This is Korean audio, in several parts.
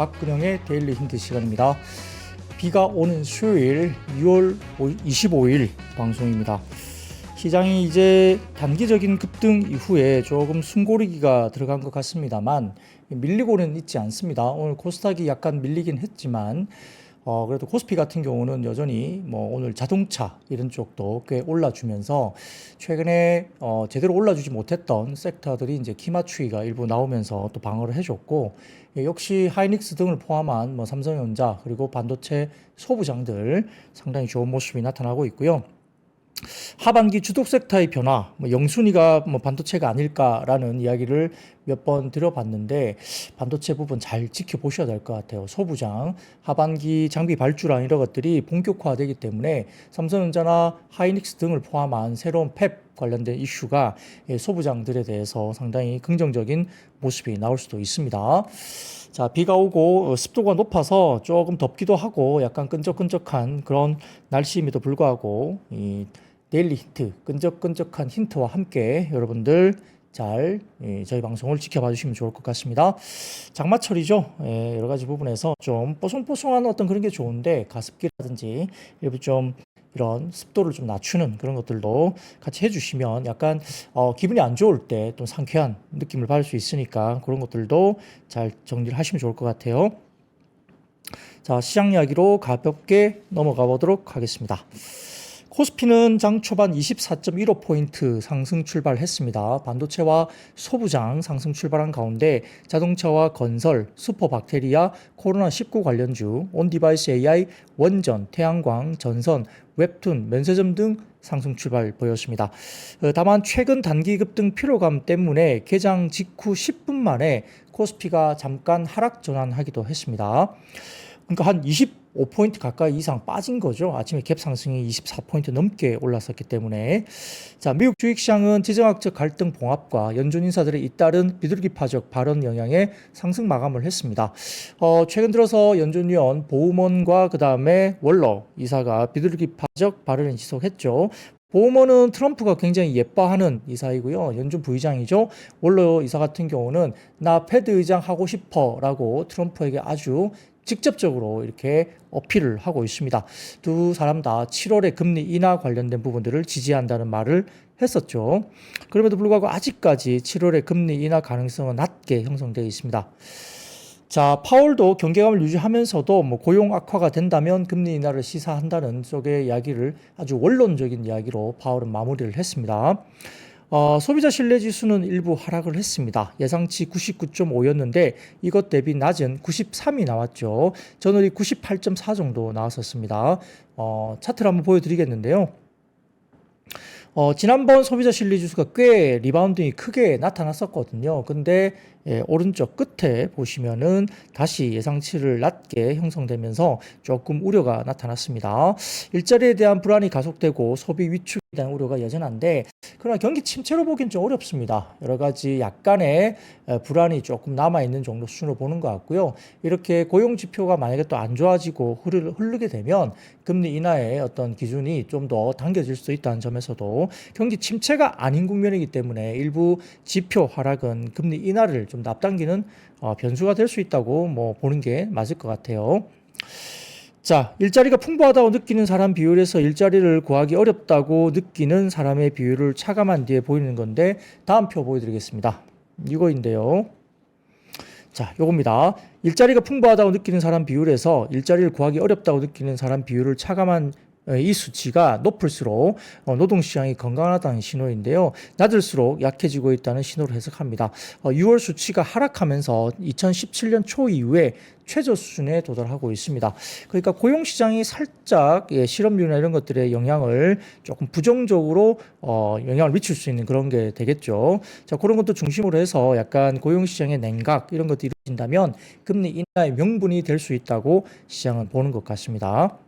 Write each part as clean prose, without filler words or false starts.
박근영의 데일리 힌트 시간입니다. 비가 오는 수요일 6월 25일 방송입니다. 시장이 이제 단기적인 급등 이후에 조금 숨고르기가 들어간 것 같습니다만 밀리고는 있지 않습니다. 오늘 코스닥이 약간 밀리긴 했지만 그래도 코스피 같은 경우는 여전히 오늘 자동차 이런 쪽도 꽤 올라주면서 최근에 제대로 올라주지 못했던 섹터들이 이제 키맞추기가 일부 나오면서 또 방어를 해줬고, 역시 하이닉스 등을 포함한 삼성전자 그리고 반도체 소부장들 상당히 좋은 모습이 나타나고 있고요. 하반기 주독 섹터의 변화, 영순위가 반도체가 아닐까라는 이야기를 몇 번 들어봤는데 반도체 부분 잘 지켜보셔야 될 것 같아요. 소부장, 하반기 장비 발주랑 이런 것들이 본격화되기 때문에 삼성전자나 하이닉스 등을 포함한 새로운 팹 관련된 이슈가 소부장들에 대해서 상당히 긍정적인 모습이 나올 수도 있습니다. 자, 비가 오고 습도가 높아서 조금 덥기도 하고 약간 끈적끈적한 그런 날씨임에도 불구하고 이 데일리 힌트, 끈적끈적한 힌트와 함께 여러분들 잘 저희 방송을 지켜봐 주시면 좋을 것 같습니다. 장마철이죠. 여러 가지 부분에서 좀 뽀송뽀송한 어떤 그런 게 좋은데 가습기라든지 일부 좀 이런 습도를 좀 낮추는 그런 것들도 같이 해주시면 약간 기분이 안 좋을 때 또 상쾌한 느낌을 받을 수 있으니까 그런 것들도 잘 정리를 하시면 좋을 것 같아요. 자, 시장 이야기로 가볍게 넘어가 보도록 하겠습니다. 코스피는 장 초반 24.15포인트 상승 출발했습니다. 반도체와 소부장 상승 출발한 가운데 자동차와 건설, 슈퍼박테리아, 코로나19 관련주, 온디바이스 AI, 원전, 태양광, 전선, 웹툰, 면세점 등 상승 출발 보였습니다. 다만 최근 단기 급등 피로감 때문에 개장 직후 10분 만에 코스피가 잠깐 하락 전환하기도 했습니다. 그러니까 한 25포인트 가까이 이상 빠진 거죠. 아침에 갭 상승이 24포인트 넘게 올랐었기 때문에. 자, 미국 주식시장은 지정학적 갈등 봉합과 연준 인사들의 잇따른 비둘기파적 발언 영향에 상승 마감을 했습니다. 최근 들어서 연준 위원 보우먼과 그 다음에 월러 이사가 비둘기파적 발언을 지속했죠. 보우먼은 트럼프가 굉장히 예뻐하는 이사이고요. 연준 부의장이죠. 월러 이사 같은 경우는 나 패드 의장 하고 싶어 라고 트럼프에게 아주 직접적으로 이렇게 어필을 하고 있습니다. 두 사람 다 7월에 금리 인하 관련된 부분들을 지지한다는 말을 했었죠. 그럼에도 불구하고 아직까지 7월에 금리 인하 가능성은 낮게 형성되어 있습니다. 자, 파월도 경계감을 유지하면서도 고용 악화가 된다면 금리 인하를 시사한다는 쪽의 이야기를 아주 원론적인 이야기로 파월은 마무리를 했습니다. 소비자 신뢰지수는 일부 하락을 했습니다. 예상치 99.5였는데 이것 대비 낮은 93이 나왔죠. 전월이 98.4 정도 나왔었습니다. 차트를 한번 보여드리겠는데요. 지난번 소비자 신뢰지수가 꽤 리바운딩이 크게 나타났었거든요. 근데 오른쪽 끝에 보시면은 다시 예상치를 낮게 형성되면서 조금 우려가 나타났습니다. 일자리에 대한 불안이 가속되고 소비 위축에 대한 우려가 여전한데, 그러나 경기 침체로 보기엔 좀 어렵습니다. 여러 가지 약간의 불안이 조금 남아있는 정도 수준으로 보는 것 같고요. 이렇게 고용 지표가 만약에 또 안 좋아지고 흐르게 되면 금리 인하의 어떤 기준이 좀 더 당겨질 수 있다는 점에서도 경기 침체가 아닌 국면이기 때문에 일부 지표 하락은 금리 인하를 좀 앞당기는 변수가 될 수 있다고 보는 게 맞을 것 같아요. 자, 일자리가 풍부하다고 느끼는 사람 비율에서 일자리를 구하기 어렵다고 느끼는 사람의 비율을 차감한 뒤에 보이는 건데, 다음 표 보여드리겠습니다. 이거인데요. 자, 요겁니다. 일자리가 풍부하다고 느끼는 사람 비율에서 일자리를 구하기 어렵다고 느끼는 사람 비율을 차감한 이 수치가 높을수록 노동시장이 건강하다는 신호인데요. 낮을수록 약해지고 있다는 신호로 해석합니다. 6월 수치가 하락하면서 2017년 초 이후에 최저 수준에 도달하고 있습니다. 그러니까 고용시장이 살짝 실업률이나 이런 것들의 영향을 조금 부정적으로 영향을 미칠 수 있는 그런 게 되겠죠. 자, 그런 것도 중심으로 해서 약간 고용시장의 냉각 이런 것들이 이루어진다면 금리 인하의 명분이 될 수 있다고 시장은 보는 것 같습니다.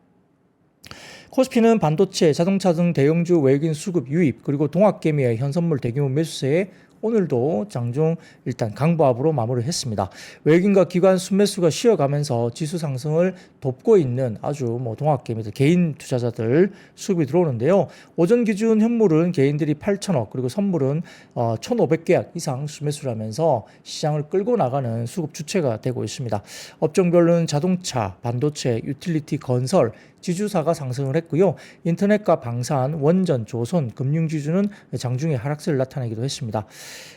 코스피는 반도체, 자동차 등 대형주 외국인 수급 유입, 그리고 동학개미의 현선물 대규모 매수세에 오늘도 장중 일단 강보합으로 마무리했습니다. 외국인과 기관 순매수가 쉬어가면서 지수 상승을 돕고 있는 아주 동학개미들 개인 투자자들 수급이 들어오는데요. 오전 기준 현물은 개인들이 8천억 그리고 선물은 1,500계약 이상 순매수를 하면서 시장을 끌고 나가는 수급 주체가 되고 있습니다. 업종별로는 자동차, 반도체, 유틸리티, 건설, 지주사가 상승을 했고요. 인터넷과 방산, 원전, 조선, 금융지주는 장중에 하락세를 나타내기도 했습니다.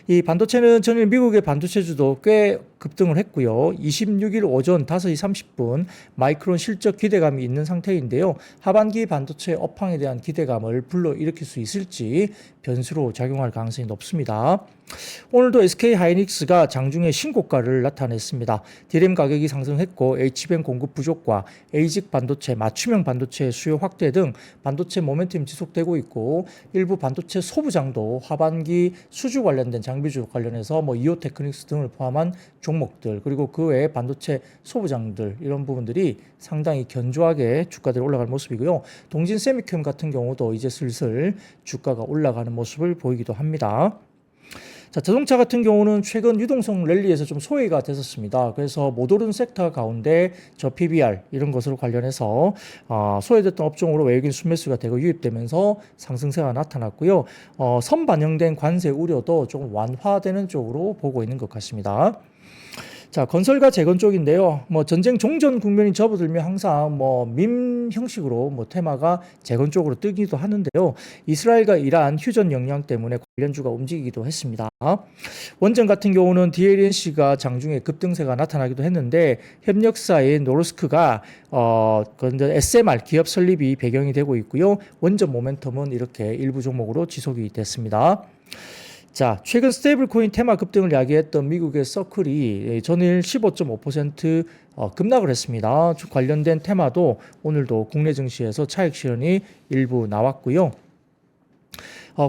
이 반도체는 전일 미국의 반도체주도 꽤 급등을 했고요. 26일 오전 5시 30분 마이크론 실적 기대감이 있는 상태인데요. 하반기 반도체 업황에 대한 기대감을 불러일으킬 수 있을지 변수로 작용할 가능성이 높습니다. 오늘도 SK하이닉스가 장중에 신고가를 나타냈습니다. DRAM 가격이 상승했고 HBM 공급 부족과 ASIC 반도체, 맞춤형 반도체 수요 확대 등 반도체 모멘텀이 지속되고 있고 일부 반도체 소부장도 하반기 수주 관련된 장비주 관련해서 이오테크닉스 등을 포함한 종목들 그리고 그 외에 반도체 소부장들 이런 부분들이 상당히 견조하게 주가들이 올라갈 모습이고요. 동진 세미캠 같은 경우도 이제 슬슬 주가가 올라가는 모습을 보이기도 합니다. 자, 자동차 같은 경우는 최근 유동성 랠리에서 좀 소외가 됐었습니다. 그래서 못 오른 섹터 가운데 저 PBR 이런 것으로 관련해서 소외됐던 업종으로 외국인 순매수가 대거 유입되면서 상승세가 나타났고요. 선 반영된 관세 우려도 조금 완화되는 쪽으로 보고 있는 것 같습니다. 자, 건설과 재건 쪽인데요. 전쟁 종전 국면이 접어들면 항상 밈 형식으로 테마가 재건 쪽으로 뜨기도 하는데요. 이스라엘과 이란 휴전 역량 때문에 관련주가 움직이기도 했습니다. 원전 같은 경우는 DLNC가 장중에 급등세가 나타나기도 했는데 협력사인 노르스크가 SMR 기업 설립이 배경이 되고 있고요. 원전 모멘텀은 이렇게 일부 종목으로 지속이 됐습니다. 자, 최근 스테이블 코인 테마 급등을 야기했던 미국의 서클이 전일 15.5% 급락을 했습니다. 관련된 테마도 오늘도 국내 증시에서 차익 실현이 일부 나왔고요.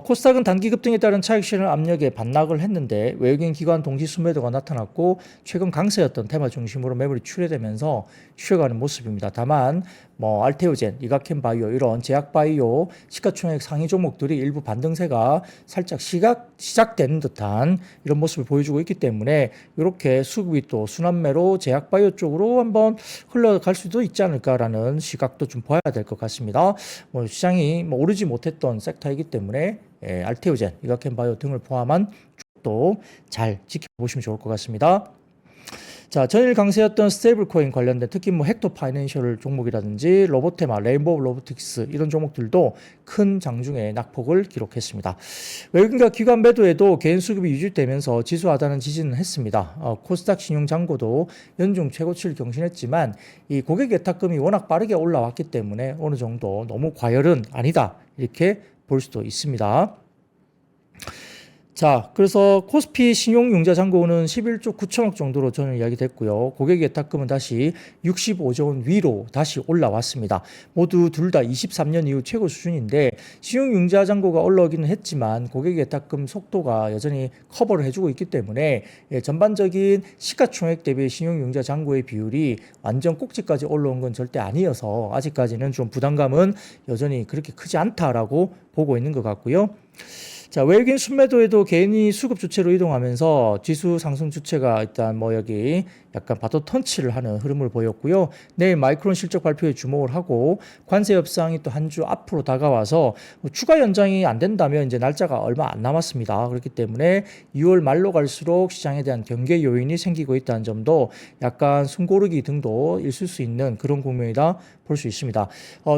코스닥은 단기 급등에 따른 차익 실현 압력에 반락을 했는데 외국인 기관 동시 순매도가 나타났고 최근 강세였던 테마 중심으로 매물이 출회되면서 쉬어가는 모습입니다. 다만 알테오젠, 이가캠 바이오 이런 제약 바이오 시가총액 상위 종목들이 일부 반등세가 살짝 시작되는 듯한 이런 모습을 보여주고 있기 때문에 이렇게 수급이 또 순환매로 제약 바이오 쪽으로 한번 흘러갈 수도 있지 않을까라는 시각도 좀 봐야 될 것 같습니다. 시장이 오르지 못했던 섹터이기 때문에 알테오젠, 이가캠 바이오 등을 포함한 쪽도 잘 지켜보시면 좋을 것 같습니다. 자, 전일 강세였던 스테이블 코인 관련된 특히 헥토 파이낸셜 종목이라든지 로보테마, 레인보우 로보틱스 이런 종목들도 큰 장중에 낙폭을 기록했습니다. 외국인과 기관 매도에도 개인 수급이 유지되면서 지수 하단은 지지는 했습니다. 코스닥 신용 잔고도 연중 최고치를 경신했지만 이 고객 예탁금이 워낙 빠르게 올라왔기 때문에 어느 정도 너무 과열은 아니다 이렇게 볼 수도 있습니다. 자, 그래서 코스피 신용융자 잔고는 11조 9천억 정도로 저는 이야기됐고요. 고객 예탁금은 다시 65조 원 위로 다시 올라왔습니다. 모두 둘 다 23년 이후 최고 수준인데 신용융자 잔고가 올라오기는 했지만 고객 예탁금 속도가 여전히 커버를 해주고 있기 때문에 전반적인 시가총액 대비 신용융자 잔고의 비율이 완전 꼭지까지 올라온 건 절대 아니어서 아직까지는 좀 부담감은 여전히 그렇게 크지 않다라고 보고 있는 것 같고요. 자, 외국인 순매도에도 개인이 수급 주체로 이동하면서 지수 상승 주체가 일단 여기 약간 바톤 턴치를 하는 흐름을 보였고요. 내일 마이크론 실적 발표에 주목을 하고 관세 협상이 또 한 주 앞으로 다가와서 추가 연장이 안 된다면 이제 날짜가 얼마 안 남았습니다. 그렇기 때문에 2월 말로 갈수록 시장에 대한 경계 요인이 생기고 있다는 점도 약간 숨고르기 등도 있을 수 있는 그런 국면이다 볼 수 있습니다.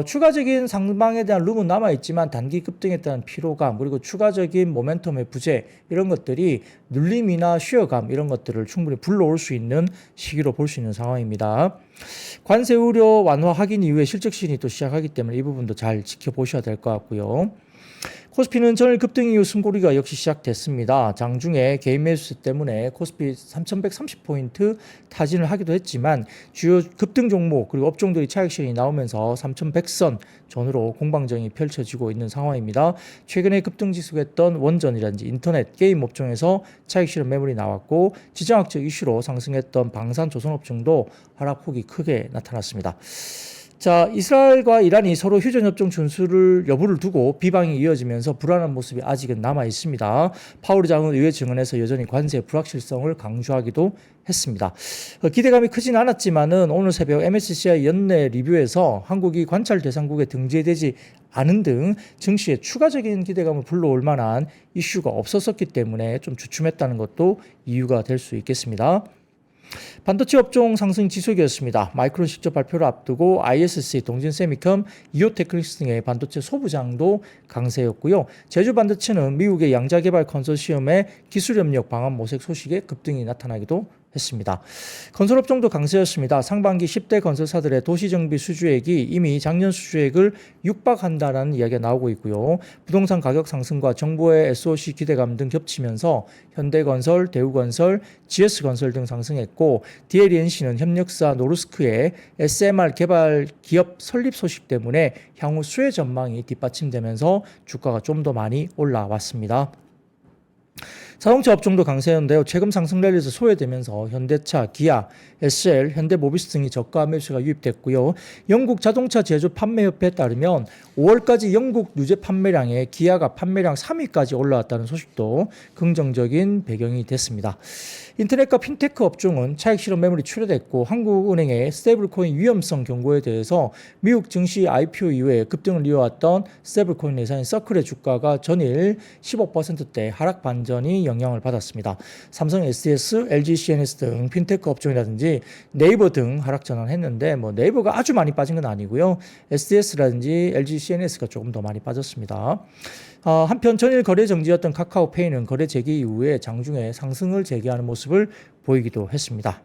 추가적인 상방에 대한 룸은 남아있지만 단기 급등에 따른 피로감 그리고 추가적인 모멘텀의 부재 이런 것들이 눌림이나 쉬어감 이런 것들을 충분히 불러올 수 있는 시기로 볼 수 있는 상황입니다. 관세 우려 완화 확인 이후에 실적 시즌이 또 시작하기 때문에 이 부분도 잘 지켜보셔야 될 것 같고요. 코스피는 전일 급등 이후 숨고르기가 역시 시작됐습니다. 장중에 개인 매수 때문에 코스피 3,130포인트 타진을 하기도 했지만 주요 급등 종목 그리고 업종들이 차익 실현이 나오면서 3,100선 전후로 공방전이 펼쳐지고 있는 상황입니다. 최근에 급등 지속했던 원전이라든지 인터넷, 게임 업종에서 차익 실현 매물이 나왔고 지정학적 이슈로 상승했던 방산 조선 업종도 하락폭이 크게 나타났습니다. 자, 이스라엘과 이란이 서로 휴전협정 준수를 여부를 두고 비방이 이어지면서 불안한 모습이 아직은 남아 있습니다. 파우르 장은 의회 증언에서 여전히 관세 불확실성을 강조하기도 했습니다. 기대감이 크진 않았지만은 오늘 새벽 MSCI 연내 리뷰에서 한국이 관찰 대상국에 등재되지 않은 등 증시에 추가적인 기대감을 불러올 만한 이슈가 없었기 때문에 좀 주춤했다는 것도 이유가 될 수 있겠습니다. 반도체 업종 상승 지속이었습니다. 마이크론 실적 발표를 앞두고 ISC, 동진세미컴, 이오테크닉스 등의 반도체 소부장도 강세였고요. 제주반도체는 미국의 양자개발 컨소시엄의 기술협력 방안 모색 소식에 급등이 나타나기도 했습니다. 건설업종도 강세였습니다. 상반기 10대 건설사들의 도시정비 수주액이 이미 작년 수주액을 육박한다는 이야기가 나오고 있고요. 부동산 가격 상승과 정부의 SOC 기대감 등 겹치면서 현대건설, 대우건설, GS건설 등 상승했고 DLNC는 협력사 노르스크의 SMR 개발 기업 설립 소식 때문에 향후 수혜 전망이 뒷받침되면서 주가가 좀 더 많이 올라왔습니다. 자동차 업종도 강세였는데요. 최근 상승 랠리에서 소외되면서 현대차, 기아, SL, 현대모비스 등이 저가 매수가 유입됐고요. 영국 자동차 제조 판매협회에 따르면 5월까지 영국 누제 판매량에 기아가 판매량 3위까지 올라왔다는 소식도 긍정적인 배경이 됐습니다. 인터넷과 핀테크 업종은 차익 실현 매물이 출회됐고 한국은행의 스테이블코인 위험성 경고에 대해서 미국 증시 IPO 이후에 급등을 이어왔던 스테이블코인 회사인 서클의 주가가 전일 15%대 하락 반전이 영향을 받았습니다. 삼성 SDS, LG CNS 등 핀테크 업종이라든지 네이버 등 하락 전환했는데 네이버가 아주 많이 빠진 건 아니고요. SDS라든지 LG CNS가 조금 더 많이 빠졌습니다. 한편 전일 거래 정지였던 카카오페이는 거래 재개 이후에 장중에 상승을 재개하는 모습을 보이기도 했습니다.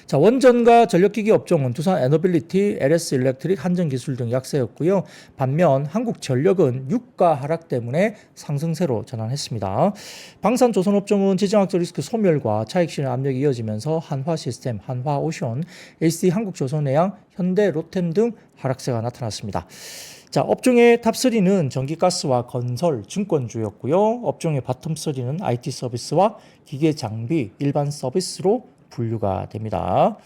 자, 원전과 전력기기 업종은 두산 에너빌리티, LS 일렉트릭, 한전기술 등 약세였고요. 반면 한국전력은 유가 하락 때문에 상승세로 전환했습니다. 방산조선업종은 지정학적 리스크 소멸과 차익 실현 압력이 이어지면서 한화시스템, 한화오션, HD 한국조선해양, 현대 롯템 등 하락세가 나타났습니다. 자, 업종의 탑3는 전기가스와 건설, 증권주였고요. 업종의 바텀3는 IT 서비스와 기계 장비, 일반 서비스로 분류가 됩니다.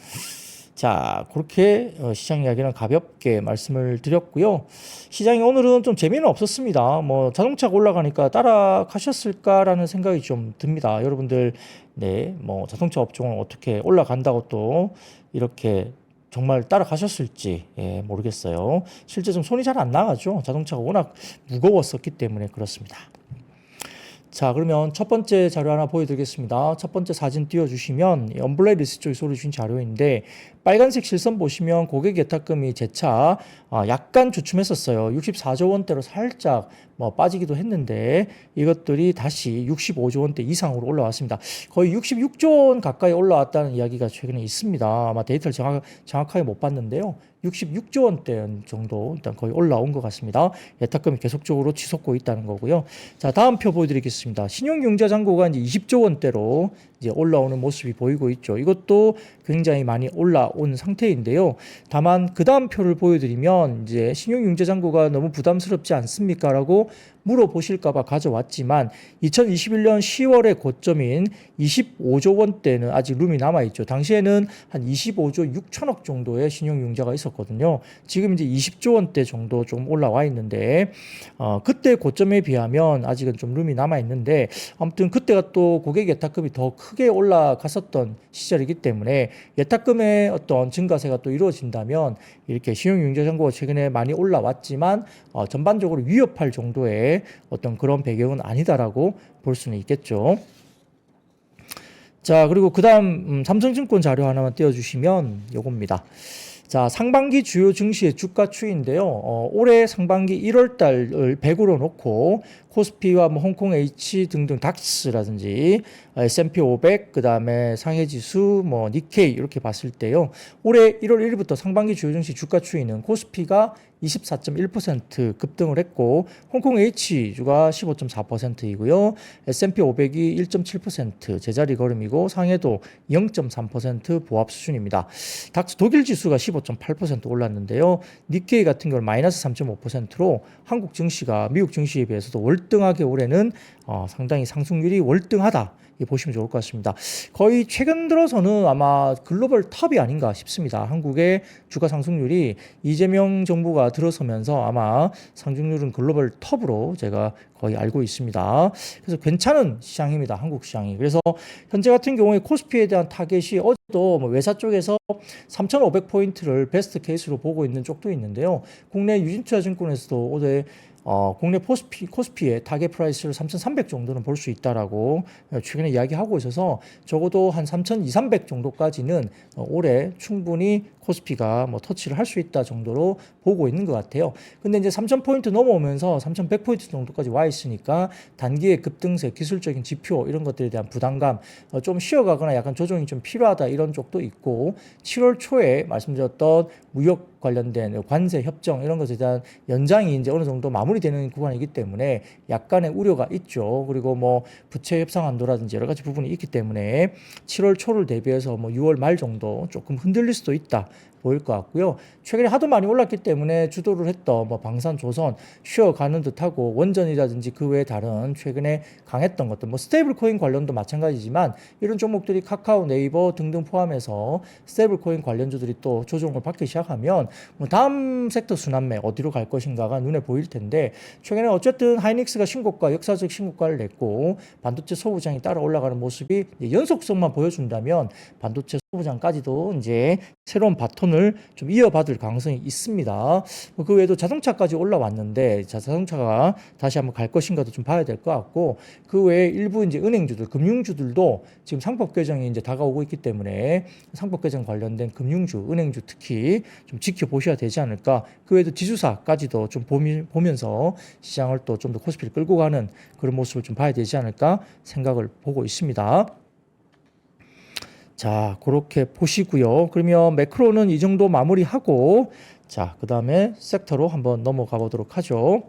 자, 그렇게 시장 이야기는 가볍게 말씀을 드렸고요. 시장이 오늘은 좀 재미는 없었습니다. 자동차가 올라가니까 따라가셨을까라는 생각이 좀 듭니다. 여러분들, 네, 자동차 업종은 어떻게 올라간다고 또 이렇게 정말 따라가셨을지 모르겠어요. 실제 좀 손이 잘 안 나가죠. 자동차가 워낙 무거웠었기 때문에 그렇습니다. 자, 그러면 첫 번째 자료 하나 보여드리겠습니다. 첫 번째 사진 띄워주시면 언블레이 리스 쪽에 소리 주신 자료인데 빨간색 실선 보시면 고객 예탁금이 재차 약간 주춤했었어요. 64조 원대로 살짝 빠지기도 했는데 이것들이 다시 65조 원대 이상으로 올라왔습니다. 거의 66조 원 가까이 올라왔다는 이야기가 최근에 있습니다. 아마 데이터를 정확하게 못 봤는데요. 66조 원대 정도 일단 거의 올라온 것 같습니다. 예탁금이 계속적으로 치솟고 있다는 거고요. 자, 다음 표 보여드리겠습니다. 신용융자 잔고가 이제 20조 원대로 이제 올라오는 모습이 보이고 있죠. 이것도 굉장히 많이 올라온 상태인데요. 다만 그 다음 표를 보여드리면 이제 신용융자 잔고가 너무 부담스럽지 않습니까?라고 물어보실까봐 가져왔지만 2021년 10월의 고점인 25조 원대는 아직 룸이 남아있죠. 당시에는 한 25조 6천억 정도의 신용융자가 있었거든요. 지금 이제 20조 원대 정도 좀 올라와 있는데 그때 고점에 비하면 아직은 좀 룸이 남아있는데 아무튼 그때가 또 고객 예탁금이 더 크게 올라갔었던 시절이기 때문에 예탁금의 어떤 증가세가 또 이루어진다면 이렇게 신용융자 잔고가 최근에 많이 올라왔지만 전반적으로 위협할 정도의 어떤 그런 배경은 아니다라고 볼 수는 있겠죠. 자, 그리고 그 다음 삼성증권 자료 하나만 띄워주시면 요겁니다. 자, 상반기 주요 증시의 주가 추이인데요. 올해 상반기 1월달을 100으로 놓고 코스피와 홍콩 H 등등 닥스라든지 S&P 500, 그 다음에 상해지수, 니케이 이렇게 봤을 때요. 올해 1월 1일부터 상반기 주요 증시 주가 추이는 코스피가 24.1% 급등을 했고 홍콩 H주가 15.4%이고요. S&P 500이 1.7% 제자리 걸음이고 상해도 0.3% 보합 수준입니다. 닥스 독일 지수가 15.8% 올랐는데요. 니케이 같은 경우는 마이너스 3.5%로 한국 증시가 미국 증시에 비해서도 월 월등하게 올해는 상당히 상승률이 월등하다. 보시면 좋을 것 같습니다. 거의 최근 들어서는 아마 글로벌 탑이 아닌가 싶습니다. 한국의 주가 상승률이 이재명 정부가 들어서면서 아마 상승률은 글로벌 탑으로 제가 거의 알고 있습니다. 그래서 괜찮은 시장입니다. 한국 시장이. 그래서 현재 같은 경우에 코스피에 대한 타겟이 어제도 뭐 외사 쪽에서 3,500포인트를 베스트 케이스로 보고 있는 쪽도 있는데요. 국내 유진투자증권에서도 어제 국내 코스피의 타겟 프라이스를 3,300 정도는 볼 수 있다라고 최근에 이야기하고 있어서 적어도 한 3,200, 300 정도까지는 올해 충분히 코스피가 뭐 터치를 할 수 있다 정도로 보고 있는 것 같아요. 근데 이제 3,000포인트 넘어오면서 3,100포인트 정도까지 와 있으니까 단기의 급등세, 기술적인 지표 이런 것들에 대한 부담감 좀 쉬어가거나 약간 조정이 좀 필요하다 이런 쪽도 있고 7월 초에 말씀드렸던 무역 관련된 관세 협정 이런 것에 대한 연장이 이제 어느 정도 마무리되는 구간이기 때문에 약간의 우려가 있죠. 그리고 뭐 부채 협상 한도라든지 여러 가지 부분이 있기 때문에 7월 초를 대비해서 뭐 6월 말 정도 조금 흔들릴 수도 있다. 보일 것 같고요. 최근에 하도 많이 올랐기 때문에 주도를 했던 뭐 방산, 조선 쉬어가는 듯하고 원전이라든지 그 외에 다른 최근에 강했던 것들, 뭐 스테이블 코인 관련도 마찬가지지만 이런 종목들이 카카오, 네이버 등등 포함해서 스테이블 코인 관련주들이 또 조정을 받기 시작하면 뭐 다음 섹터 순환매 어디로 갈 것인가가 눈에 보일 텐데 최근에 어쨌든 하이닉스가 신고가, 역사적 신고가를 냈고 반도체 소부장이 따라 올라가는 모습이 연속성만 보여준다면 반도체 소부장까지도 이제 새로운 바톤을 좀 이어받을 가능성이 있습니다. 그 외에도 자동차까지 올라왔는데 자동차가 다시 한번 갈 것인가도 좀 봐야 될 것 같고 그 외에 일부 이제 은행주들, 금융주들도 지금 상법 개정이 이제 다가오고 있기 때문에 상법 개정 관련된 금융주, 은행주 특히 좀 지켜보셔야 되지 않을까. 그 외에도 지주사까지도 좀 보면서 시장을 또 좀 더 코스피를 끌고 가는 그런 모습을 좀 봐야 되지 않을까 생각을 보고 있습니다. 자, 그렇게 보시고요. 그러면 매크로는 이 정도 마무리하고 자, 그 다음에 섹터로 한번 넘어가 보도록 하죠.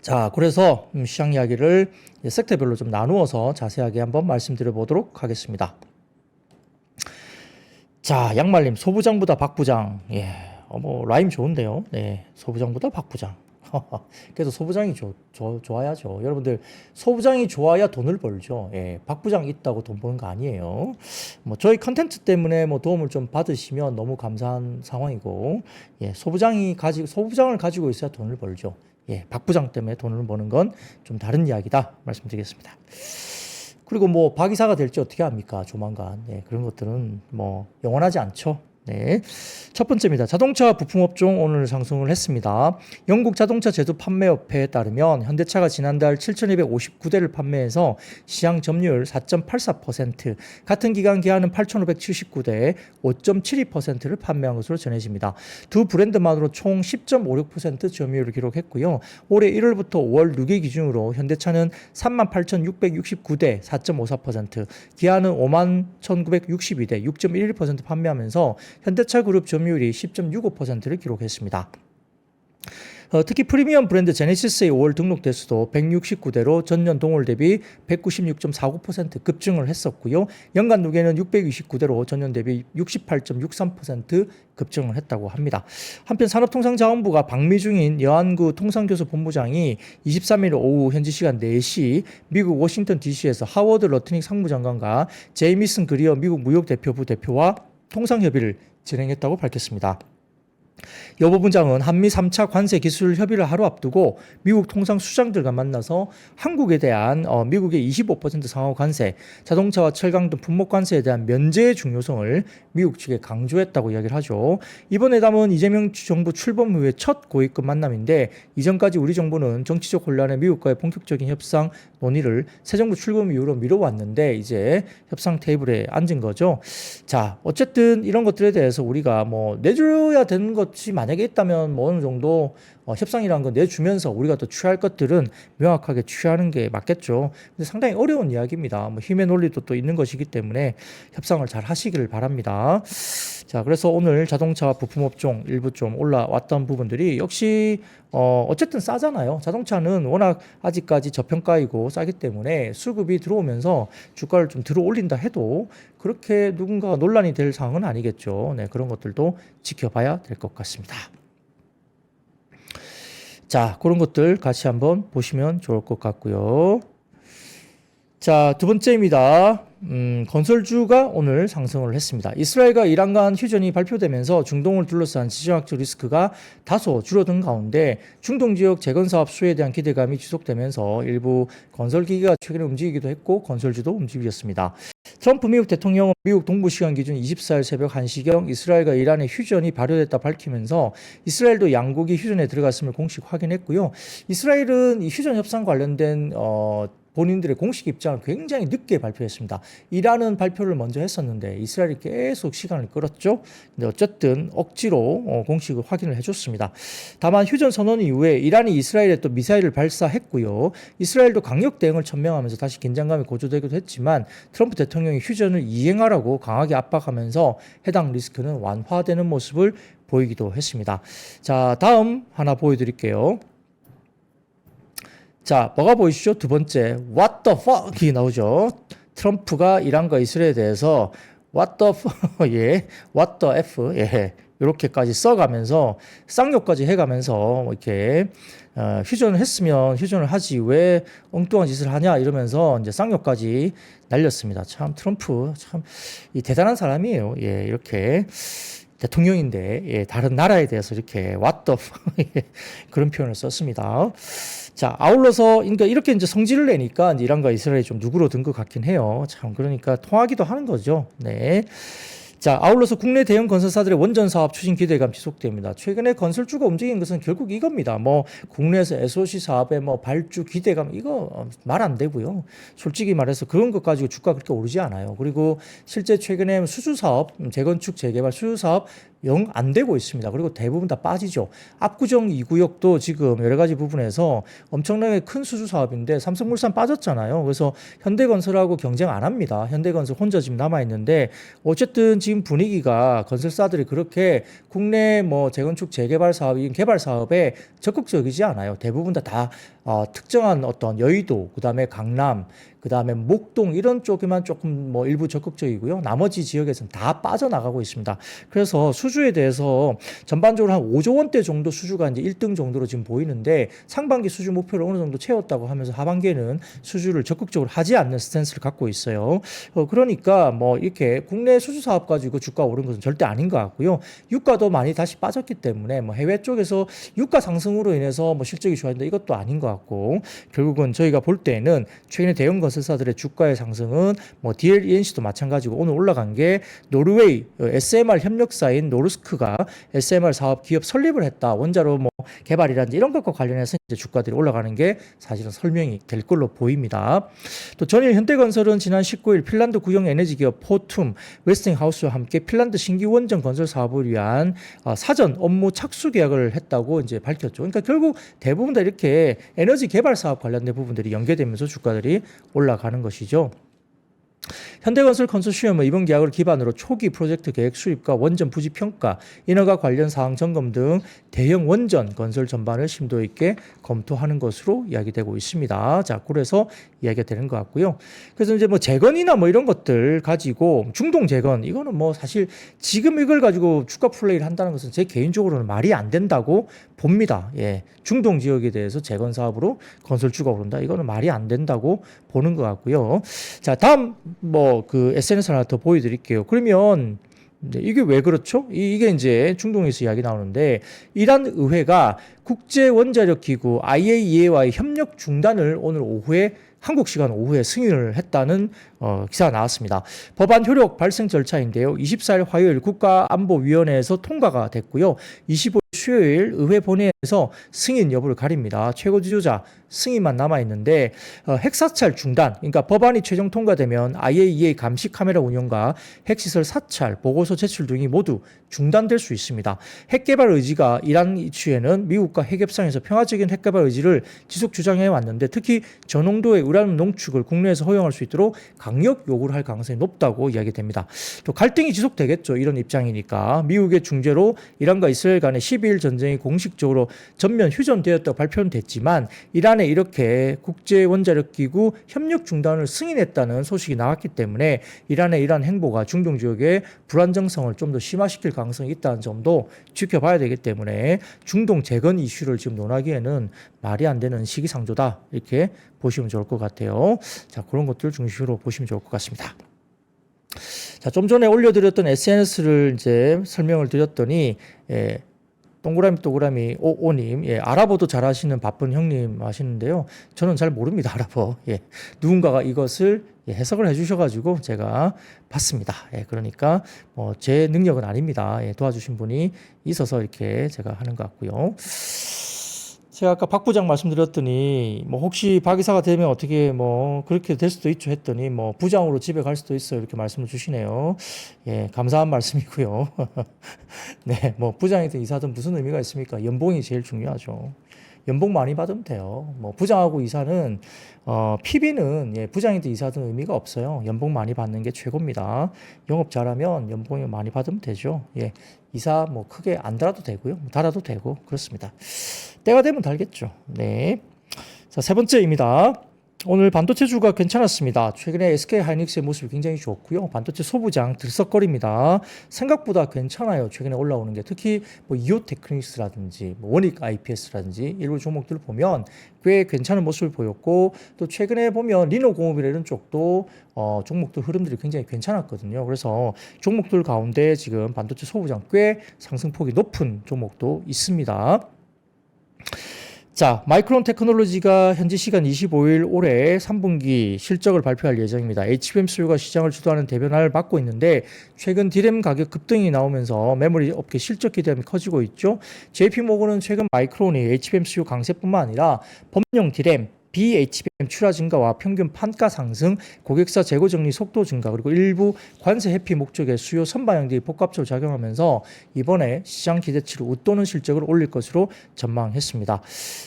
자, 그래서 시장 이야기를 섹터별로 좀 나누어서 자세하게 한번 말씀드려 보도록 하겠습니다. 자, 양말님, 소부장보다 박부장. 예, 뭐 라임 좋은데요. 네, 소부장보다 박부장. 그래도 소부장이 좋아야죠. 여러분들 소부장이 좋아야 돈을 벌죠. 예, 박부장 있다고 돈 버는 거 아니에요. 뭐 저희 컨텐츠 때문에 뭐 도움을 좀 받으시면 너무 감사한 상황이고, 예, 소부장을 가지고 있어야 돈을 벌죠. 예, 박부장 때문에 돈을 버는 건 좀 다른 이야기다 말씀드리겠습니다. 그리고 뭐 박이사가 될지 어떻게 합니까? 조만간. 예, 그런 것들은 뭐 영원하지 않죠. 네. 첫 번째입니다. 자동차 부품업종 오늘 상승을 했습니다. 영국 자동차 제조 판매협회에 따르면 현대차가 지난달 7,259대를 판매해서 시장 점유율 4.84%, 같은 기간 기한은 8,579대 5.72%를 판매한 것으로 전해집니다. 두 브랜드만으로 총 10.56% 점유율을 기록했고요. 올해 1월부터 5월 6일 기준으로 현대차는 38,669대 4.54%, 기아는 51,962대 6.11% 판매하면서 현대차 그룹 점유율이 10.65%를 기록했습니다. 특히 프리미엄 브랜드 제네시스의 5월 등록 대수도 169대로 전년 동월 대비 196.49% 급증을 했었고요. 연간 누계는 629대로 전년 대비 68.63% 급증을 했다고 합니다. 한편 산업통상자원부가 방미 중인 여안구 통상교섭본부장이 23일 오후 현지 시간 4시 미국 워싱턴 DC에서 하워드 러트닉 상무장관과 제이미슨 그리어 미국 무역대표부 대표와 통상협의를 진행했다고 밝혔습니다. 여 부부장은 한미 3차 관세 기술 협의를 하루 앞두고 미국 통상수장들과 만나서 한국에 대한 미국의 25% 상하 관세, 자동차와 철강 등 품목 관세에 대한 면제의 중요성을 미국 측에 강조했다고 이야기를 하죠. 이번 회담은 이재명 정부 출범 후에 첫 고위급 만남인데 이전까지 우리 정부는 정치적 혼란에 미국과의 본격적인 협상 논의를 새 정부 출범 이후로 미뤄왔는데 이제 협상 테이블에 앉은 거죠. 자, 어쨌든 이런 것들에 대해서 우리가 뭐 내줘야 되는 것이 만약에 있다면 뭐 어느 정도 협상이라는 거 내주면서 우리가 또 취할 것들은 명확하게 취하는 게 맞겠죠. 근데 상당히 어려운 이야기입니다. 뭐 힘의 논리도 또 있는 것이기 때문에 협상을 잘 하시기를 바랍니다. 자, 그래서 오늘 자동차 부품업종 일부 좀 올라왔던 부분들이 역시 어쨌든 싸잖아요. 자동차는 워낙 아직까지 저평가이고 싸기 때문에 수급이 들어오면서 주가를 좀 들어 올린다 해도 그렇게 누군가가 논란이 될 상황은 아니겠죠. 네, 그런 것들도 지켜봐야 될 것 같습니다. 자, 그런 것들 같이 한번 보시면 좋을 것 같고요. 자, 두 번째입니다. 건설주가 오늘 상승을 했습니다. 이스라엘과 이란 간 휴전이 발표되면서 중동을 둘러싼 지정학적 리스크가 다소 줄어든 가운데 중동 지역 재건 사업 수혜에 대한 기대감이 지속되면서 일부 건설기기가 최근에 움직이기도 했고 건설주도 움직였습니다. 트럼프 미국 대통령은 미국 동부 시간 기준 24일 새벽 1시경 이스라엘과 이란의 휴전이 발효됐다 밝히면서 이스라엘도 양국이 휴전에 들어갔음을 공식 확인했고요. 이스라엘은 이 휴전 협상 관련된 본인들의 공식 입장을 굉장히 늦게 발표했습니다. 이란은 발표를 먼저 했었는데 이스라엘이 계속 시간을 끌었죠. 근데 어쨌든 억지로 공식을 확인을 해줬습니다. 다만 휴전 선언 이후에 이란이 이스라엘에 또 미사일을 발사했고요. 이스라엘도 강력 대응을 천명하면서 다시 긴장감이 고조되기도 했지만 트럼프 대통령이 휴전을 이행하라고 강하게 압박하면서 해당 리스크는 완화되는 모습을 보이기도 했습니다. 자, 다음 하나 보여드릴게요. 자, 뭐가 보이시죠? 두 번째, what the fuck이 나오죠. 트럼프가 이란과 이스라엘에 대해서 what the fuck, 예, what the f, 예, 이렇게까지 써가면서 쌍욕까지 해가면서 이렇게 휴전을 했으면 휴전을 하지 왜 엉뚱한 짓을 하냐 이러면서 이제 쌍욕까지 날렸습니다. 참 트럼프 참 이 대단한 사람이에요. 예, 이렇게. 대통령인데 예, 다른 나라에 대해서 이렇게 what the fuck 그런 표현을 썼습니다. 자, 아울러서 그러니까 이렇게 이제 성질을 내니까 이제 이란과 이스라엘이 좀 누그러든 것 같긴 해요. 참 그러니까 통하기도 하는 거죠. 네. 자, 아울러서 국내 대형 건설사들의 원전 사업 추진 기대감 지속됩니다. 최근에 건설주가 움직인 것은 결국 이겁니다. 뭐 국내에서 SOC 사업에 뭐 발주 기대감 이거 말 안 되고요. 솔직히 말해서 그런 것 가지고 주가 그렇게 오르지 않아요. 그리고 실제 최근에 수주 사업, 재건축 재개발 수주 사업 영 안 되고 있습니다. 그리고 대부분 다 빠지죠. 압구정 2구역도 지금 여러 가지 부분에서 엄청나게 큰 수주 사업인데 삼성물산 빠졌잖아요. 그래서 현대건설하고 경쟁 안 합니다. 현대건설 혼자 지금 남아 있는데 어쨌든 지금 분위기가 건설사들이 그렇게 국내 뭐 재건축 재개발 사업인 개발 사업에 적극적이지 않아요. 대부분 다 특정한 어떤 여의도, 그다음에 강남, 그다음에 목동 이런 쪽에만 조금 뭐 일부 적극적이고요. 나머지 지역에서는 다 빠져나가고 있습니다. 그래서 수주에 대해서 전반적으로 한 5조 원대 정도 수주가 이제 1등 정도로 지금 보이는데 상반기 수주 목표를 어느 정도 채웠다고 하면서 하반기에는 수주를 적극적으로 하지 않는 스탠스를 갖고 있어요. 그러니까 뭐 이렇게 국내 수주 사업 가지고 주가 오른 것은 절대 아닌 것 같고요. 유가도 많이 다시 빠졌기 때문에 뭐 해외 쪽에서 유가 상승으로 인해서 뭐 실적이 좋아진다 이것도 아닌 것 같고 결국은 저희가 볼 때는 최근에 대형 건설사들의 주가의 상승은 뭐 DLENC도 마찬가지고 오늘 올라간 게 노르웨이 SMR 협력사인 노르스크가 SMR 사업 기업 설립을 했다. 원자로 뭐 개발이라든지 이런 것과 관련해서 이제 주가들이 올라가는 게 사실은 설명이 될 걸로 보입니다. 또 전일 현대건설은 지난 19일 핀란드 국영 에너지 기업 포툼 웨스팅하우스와 함께 핀란드 신규 원전 건설 사업을 위한 사전 업무 착수 계약을 했다고 이제 밝혔죠. 그러니까 결국 대부분 다 이렇게 에너지 개발 사업 관련된 부분들이 연계되면서 주가들이 올라가는 것이죠. 현대건설 컨소시엄은 이번 계약을 기반으로 초기 프로젝트 계획 수립과 원전 부지 평가, 인허가 관련 사항 점검 등 대형 원전 건설 전반을 심도 있게 검토하는 것으로 이야기되고 있습니다. 자, 그래서 이야기가 되는 것 같고요. 그래서 이제 뭐 재건이나 뭐 이런 것들 가지고 중동 재건 이거는 뭐 사실 지금 이걸 가지고 주가 플레이를 한다는 것은 제 개인적으로는 말이 안 된다고 봅니다. 예. 중동 지역에 대해서 재건 사업으로 건설주가 오른다. 이거는 말이 안 된다고 보는 것 같고요. 자, 다음 뭐 그 SNS 하나 더 보여드릴게요. 그러면 이게 왜 그렇죠? 이게 이제 중동에서 이야기 나오는데 이란 의회가 국제원자력기구 IAEA와의 협력 중단을 오늘 오후에 한국 시간 오후에 승인을 했다는 기사가 나왔습니다. 법안 효력 발생 절차인데요. 24일 화요일 국가안보위원회에서 통과가 됐고요. 25일 수요일 의회 본회의에서 승인 여부를 가립니다. 최고 지도자 승인만 남아있는데 핵사찰 중단, 그러니까 법안이 최종 통과되면 IAEA 감시 카메라 운영과 핵시설 사찰, 보고서 제출 등이 모두 중단될 수 있습니다. 핵개발 의지가 이란 이슈에는 미국과 핵협상에서 평화적인 핵개발 의지를 지속 주장해 왔는데 특히 저농도의 우라늄 농축을 국내에서 허용할 수 있도록 강력 요구를 할 가능성이 높다고 이야기됩니다. 또 갈등이 지속되겠죠. 이런 입장이니까 미국의 중재로 이란과 이스라엘 간의 12일 이스라엘 전쟁이 공식적으로 전면 휴전되었다고 발표는 됐지만 이란에 이렇게 국제원자력기구 협력 중단을 승인했다는 소식이 나왔기 때문에 이란의 이러한 행보가 중동 지역의 불안정성을 좀 더 심화시킬 가능성이 있다는 점도 지켜봐야 되기 때문에 중동 재건 이슈를 지금 논하기에는 말이 안 되는 시기상조다 이렇게 보시면 좋을 것 같아요. 자, 그런 것들 중심으로 보시면 좋을 것 같습니다. 자, 좀 전에 올려드렸던 SNS를 이제 설명을 드렸더니 동그라미 오님, 아랍어도 잘하시는 바쁜 형님 하시는데요. 저는 잘 모릅니다, 아랍어. 누군가가 이것을 해석을 해주셔가지고 제가 봤습니다. 그러니까 뭐 제 능력은 아닙니다. 도와주신 분이 있어서 이렇게 제가 하는 것 같고요. 제가 아까 박 부장 말씀드렸더니 뭐 혹시 박 이사가 되면 어떻게 뭐 그렇게 될 수도 있죠 했더니 뭐 부장으로 집에 갈 수도 있어요 이렇게 말씀을 주시네요. 감사한 말씀이고요. 네, 뭐 부장이든 이사든 무슨 의미가 있습니까? 연봉이 제일 중요하죠. 연봉 많이 받으면 돼요. 뭐 부장하고 이사는 PB는 부장이든 이사든 의미가 없어요. 연봉 많이 받는 게 최고입니다. 영업 잘하면 연봉이 많이 받으면 되죠. 이사 뭐 크게 안 달아도 되고요. 달아도 되고 그렇습니다. 때가 되면 달겠죠. 네. 자, 세 번째입니다. 오늘 반도체주가 괜찮았습니다. 최근에 SK 하이닉스의 모습이 굉장히 좋고요. 반도체 소부장 들썩거립니다. 생각보다 괜찮아요. 최근에 올라오는 게 특히 뭐 이오테크닉스라든지 뭐 원익 IPS라든지 일부 종목들을 보면 꽤 괜찮은 모습을 보였고 또 최근에 보면 리노공업이나 이런 쪽도 종목들 흐름들이 굉장히 괜찮았거든요. 그래서 종목들 가운데 지금 반도체 소부장 꽤 상승폭이 높은 종목도 있습니다. 자, 마이크론 테크놀로지가 현지 시간 25일 올해 3분기 실적을 발표할 예정입니다. HBM 수요가 시장을 주도하는 대변화를 맡고 있는데 최근 D램 가격 급등이 나오면서 메모리 업계 실적 기대감이 커지고 있죠. JP모건은 최근 마이크론이 HBM 수요 강세뿐만 아니라 범용 D램 BHBM 출하 증가와 평균 판가 상승, 고객사 재고 정리 속도 증가, 그리고 일부 관세 회피 목적의 수요 선반영들이 복합적으로 작용하면서 이번에 시장 기대치를 웃도는 실적을 올릴 것으로 전망했습니다.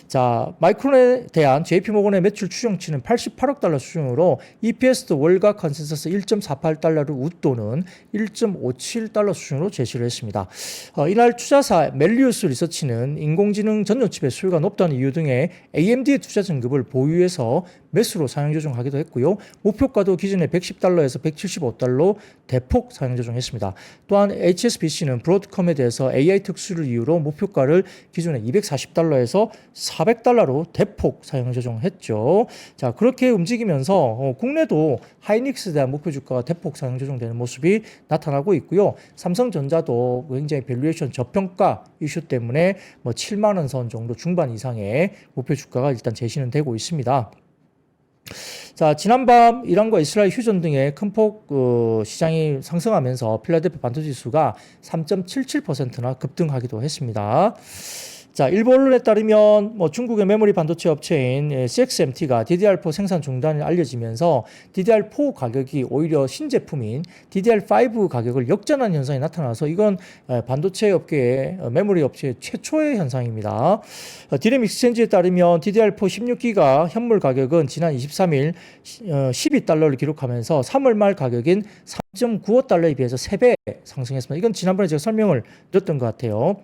자, 마이크론에 대한 JP모건의 매출 추정치는 88억 달러 수준으로 EPS도 월가 컨센서스 1.48달러를 웃도는 1.57달러 수준으로 제시를 했습니다. 이날 투자사 멜리우스 리서치는 인공지능 전자칩의 수요가 높다는 이유 등의 AMD의 투자 증급을 보유해서 매수로 상향 조정하기도 했고요. 목표가도 기존의 110달러에서 175달러 대폭 상향 조정했습니다. 또한 HSBC는 브로드컴에 대해서 AI 특수를 이유로 목표가를 기존의 240달러에서 400달러로 대폭 상향 조정했죠. 자, 그렇게 움직이면서 국내도 하이닉스에 대한 목표 주가가 대폭 상향 조정되는 모습이 나타나고 있고요. 삼성전자도 굉장히 밸류에이션 저평가 이슈 때문에 뭐 7만 원 선 정도 중반 이상의 목표 주가가 일단 제시는 되고 있습니다. 자, 지난밤 이란과 이스라엘 휴전 등의 큰 폭 시장이 상승하면서 필라델피아 반도체 지수가 3.77%나 급등하기도 했습니다. 자, 일본 언론에 따르면 뭐 중국의 메모리 반도체 업체인 CXMT가 DDR4 생산 중단이 알려지면서 DDR4 가격이 오히려 신제품인 DDR5 가격을 역전하는 현상이 나타나서 이건 반도체 업계의 메모리 업체 최초의 현상입니다. 디램 익스체인지에 따르면 DDR4 16기가 현물 가격은 지난 23일 12달러를 기록하면서 3월 말 가격인 3.95달러에 비해서 3배 상승했습니다. 이건 지난번에 제가 설명을 드렸던 것 같아요.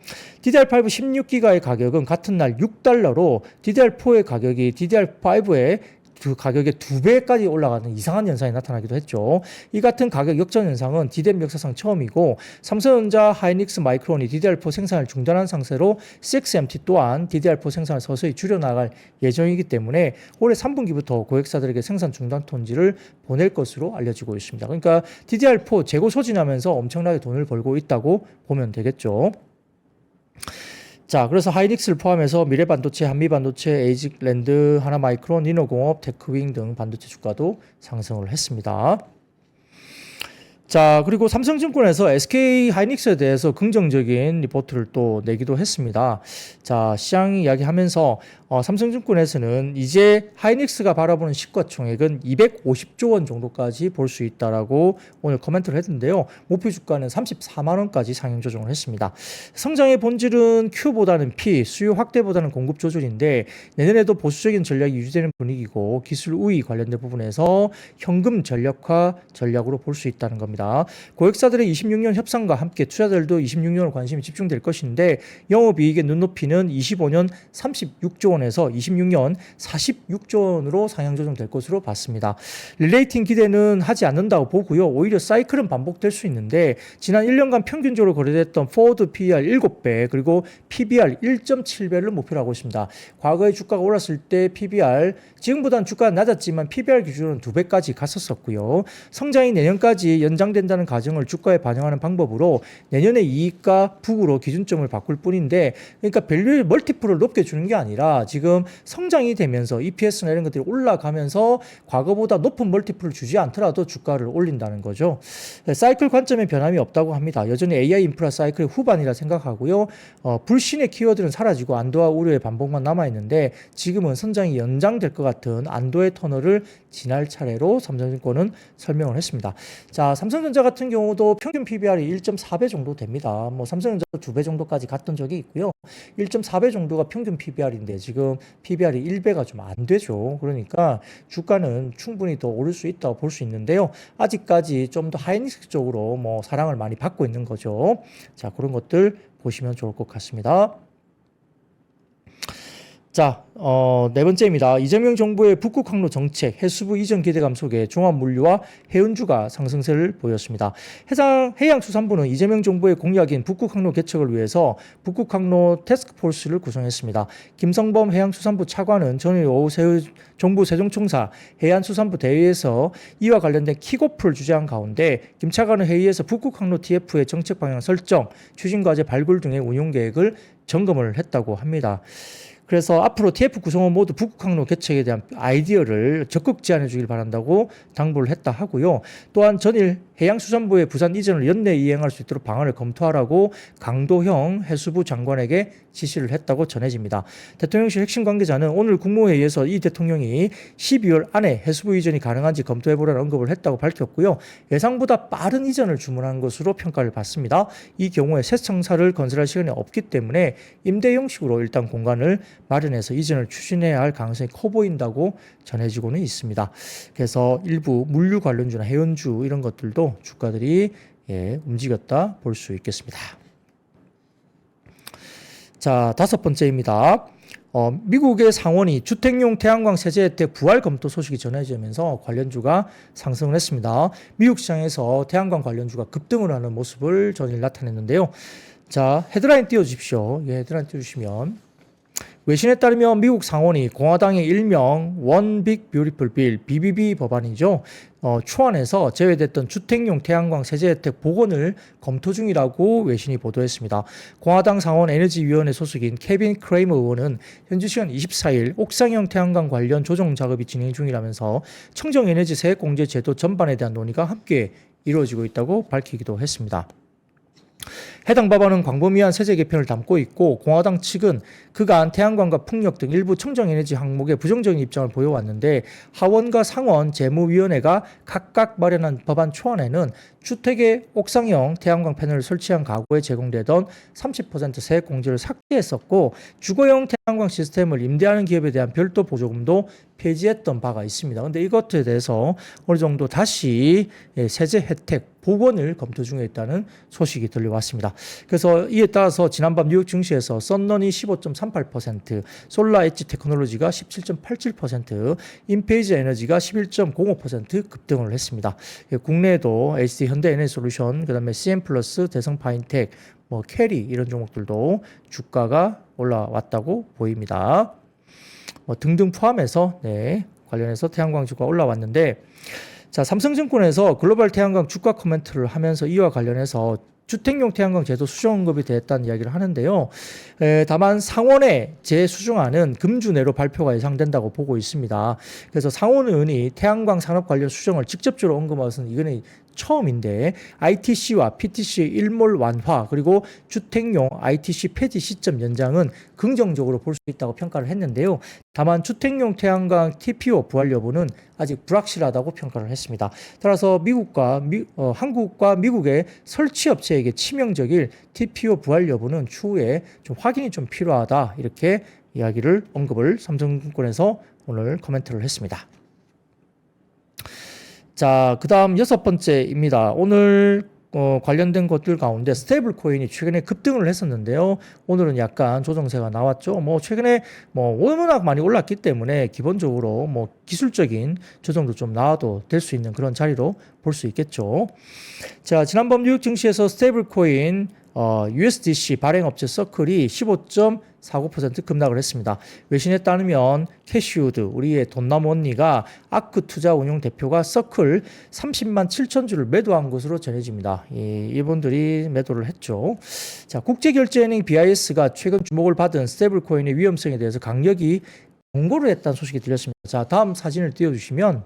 DDR5 16기가의 가격은 같은 날 6달러로 DDR4의 가격이 DDR5의 그 가격의 2배까지 올라가는 이상한 현상이 나타나기도 했죠. 이 같은 가격 역전 현상은 D램 역사상 처음이고 삼성전자, 하이닉스, 마이크론이 DDR4 생산을 중단한 상태로 CXMT 또한 DDR4 생산을 서서히 줄여나갈 예정이기 때문에 올해 3분기부터 고객사들에게 생산 중단 통지를 보낼 것으로 알려지고 있습니다. 그러니까 DDR4 재고 소진하면서 엄청나게 돈을 벌고 있다고 보면 되겠죠. 자, 그래서 하이닉스를 포함해서 미래반도체, 한미반도체, 에이직랜드, 하나마이크론, 리노공업, 테크윙 등 반도체 주가도 상승을 했습니다. 자, 그리고 삼성증권에서 SK 하이닉스에 대해서 긍정적인 리포트를 또 내기도 했습니다. 자, 시장 이야기하면서 삼성증권에서는 이제 하이닉스가 바라보는 시가총액은 250조 원 정도까지 볼 수 있다라고 오늘 코멘트를 했는데요. 목표 주가는 34만 원까지 상향 조정을 했습니다. 성장의 본질은 Q보다는 P, 수요 확대보다는 공급 조절인데 내년에도 보수적인 전략이 유지되는 분위기고 기술 우위 관련된 부분에서 현금 전략화 전략으로 볼 수 있다는 겁니다. 겁니다. 고객사들의 26년 협상과 함께 투자자들도 26년을 관심이 집중될 것인데 영업이익의 눈높이는 25년 36조 원에서 26년 46조 원으로 상향 조정될 것으로 봤습니다. 릴레이팅 기대는 하지 않는다고 보고요. 오히려 사이클은 반복될 수 있는데 지난 1년간 평균적으로 거래됐던 포워드 PER 7배 그리고 PBR 1.7배를 목표로 하고 있습니다. 과거에 주가가 올랐을 때 PBR 지금보다는 주가가 낮았지만 PBR 기준으로는 2배까지 갔었었고요. 성장이 내년까지 연장된다는 가정을 주가에 반영하는 방법으로 내년의 이익과 북으로 기준점을 바꿀 뿐인데 그러니까 밸류의 멀티플을 높게 주는 게 아니라 지금 성장이 되면서 EPS나 이런 것들이 올라가면서 과거보다 높은 멀티플을 주지 않더라도 주가를 올린다는 거죠. 사이클 관점에 변함이 없다고 합니다. 여전히 AI 인프라 사이클의 후반이라 생각하고요. 불신의 키워드는 사라지고 안도와 우려의 반복만 남아있는데 지금은 성장이 연장될 것 같은 안도의 터널을 지날 차례로 삼성증권은 설명을 했습니다. 자, 삼성전자 같은 경우도 평균 PBR이 1.4배 정도 됩니다. 뭐 삼성전자도 2배 정도까지 갔던 적이 있고요. 1.4배 정도가 평균 PBR인데 지금 PBR이 1배가 좀 안 되죠. 그러니까 주가는 충분히 더 오를 수 있다고 볼 수 있는데요. 아직까지 좀 더 하이닉스 쪽으로 뭐 사랑을 많이 받고 있는 거죠. 자, 그런 것들 보시면 좋을 것 같습니다. 자, 네 번째입니다. 이재명 정부의 북극 항로 정책, 해수부 이전 기대감 속에 종합물류와 해운주가 상승세를 보였습니다. 해양수산부는 이재명 정부의 공약인 북극 항로 개척을 위해서 북극 항로 태스크포스를 구성했습니다. 김성범 해양수산부 차관은 전일 오후 정부 세종청사 해안수산부 대회에서 이와 관련된 킥오프를 주재한 가운데 김 차관은 회의에서 북극 항로 TF의 정책 방향 설정, 추진과제 발굴 등의 운용 계획을 점검을 했다고 합니다. 그래서 앞으로 TF 구성원 모두 북극항로 개척에 대한 아이디어를 적극 제안해 주길 바란다고 당부를 했다 하고요. 또한 전일 해양수산부의 부산 이전을 연내 이행할 수 있도록 방안을 검토하라고 강도형 해수부 장관에게 지시를 했다고 전해집니다. 대통령실 핵심 관계자는 오늘 국무회의에서 이 대통령이 12월 안에 해수부 이전이 가능한지 검토해보라는 언급을 했다고 밝혔고요. 예상보다 빠른 이전을 주문한 것으로 평가를 받습니다. 이 경우에 새 청사를 건설할 시간이 없기 때문에 임대 형식으로 일단 공간을 마련해서 이전을 추진해야 할 가능성이 커 보인다고 전해지고는 있습니다. 그래서 일부 물류 관련주나 해운주 이런 것들도 주가들이 움직였다 볼 수 있겠습니다. 자, 다섯 번째입니다. 미국의 상원이 주택용 태양광 세제 혜택 부활 검토 소식이 전해지면서 관련주가 상승을 했습니다. 미국 시장에서 태양광 관련주가 급등을 하는 모습을 전일 나타냈는데요. 자, 헤드라인 띄워주십시오. 헤드라인 띄워주시면 외신에 따르면 미국 상원이 공화당의 일명 One Big Beautiful Bill, BBB 법안이죠. 초안에서 제외됐던 주택용 태양광 세제 혜택 복원을 검토 중이라고 외신이 보도했습니다. 공화당 상원 에너지위원회 소속인 케빈 크레이머 의원은 현지 시간 24일 옥상형 태양광 관련 조정 작업이 진행 중이라면서 청정에너지 세액공제 제도 전반에 대한 논의가 함께 이루어지고 있다고 밝히기도 했습니다. 해당 법안은 광범위한 세제 개편을 담고 있고 공화당 측은 그간 태양광과 풍력 등 일부 청정에너지 항목에 부정적인 입장을 보여왔는데 하원과 상원 재무위원회가 각각 마련한 법안 초안에는 주택에 옥상형 태양광 패널을 설치한 가구에 제공되던 30% 세액 공제를 삭제했었고 주거용 태양광 시스템을 임대하는 기업에 대한 별도 보조금도 폐지했던 바가 있습니다. 그런데 이것에 대해서 어느 정도 다시 세제 혜택 복원을 검토 중에 있다는 소식이 들려왔습니다. 그래서 이에 따라서 지난밤 뉴욕 증시에서 썬런이 15.38%, 솔라 엣지 테크놀로지가 17.87%, 인페이즈 에너지가 11.05% 급등을 했습니다. 국내에도 HD 현대에너지솔루션, 그다음에 CM+, 대성파인텍, 캐리 이런 종목들도 주가가 올라왔다고 보입니다. 등등 포함해서 관련해서 태양광 주가 올라왔는데 자, 삼성증권에서 글로벌 태양광 주가 코멘트를 하면서 이와 관련해서 주택용 태양광 제도 수정 언급이 됐다는 이야기를 하는데요. 다만 상원의 재수정안은 금주 내로 발표가 예상된다고 보고 있습니다. 그래서 상원 의원이 태양광 산업 관련 수정을 직접적으로 언급한 것은 이거는 처음인데 ITC와 PTC의 일몰 완화 그리고 주택용 ITC 폐지 시점 연장은 긍정적으로 볼 수 있다고 평가를 했는데요. 다만 주택용 태양광 TPO 부활 여부는 아직 불확실하다고 평가를 했습니다. 따라서 한국과 미국의 설치 업체에게 치명적일 TPO 부활 여부는 추후에 좀 확인이 좀 필요하다 이렇게 언급을 삼성증권에서 오늘 코멘트를 했습니다. 자, 그 다음 여섯 번째입니다. 오늘 관련된 것들 가운데 스테이블 코인이 최근에 급등을 했었는데요. 오늘은 약간 조정세가 나왔죠. 뭐 최근에 뭐 워낙 많이 올랐기 때문에 기본적으로 뭐 기술적인 조정도 좀 나와도 될 수 있는 그런 자리로 볼 수 있겠죠. 자, 지난번 뉴욕 증시에서 스테이블 코인 USDC 발행업체 서클이 15.49% 급락을 했습니다. 외신에 따르면 캐시우드, 우리의 돈나무 언니가 아크 투자운용 대표가 서클 30만 7천 주를 매도한 것으로 전해집니다. 이분들이 매도를 했죠. 자, 국제결제은행 BIS가 최근 주목을 받은 스테이블 코인의 위험성에 대해서 강력히 경고를 했다는 소식이 들렸습니다. 자, 다음 사진을 띄워주시면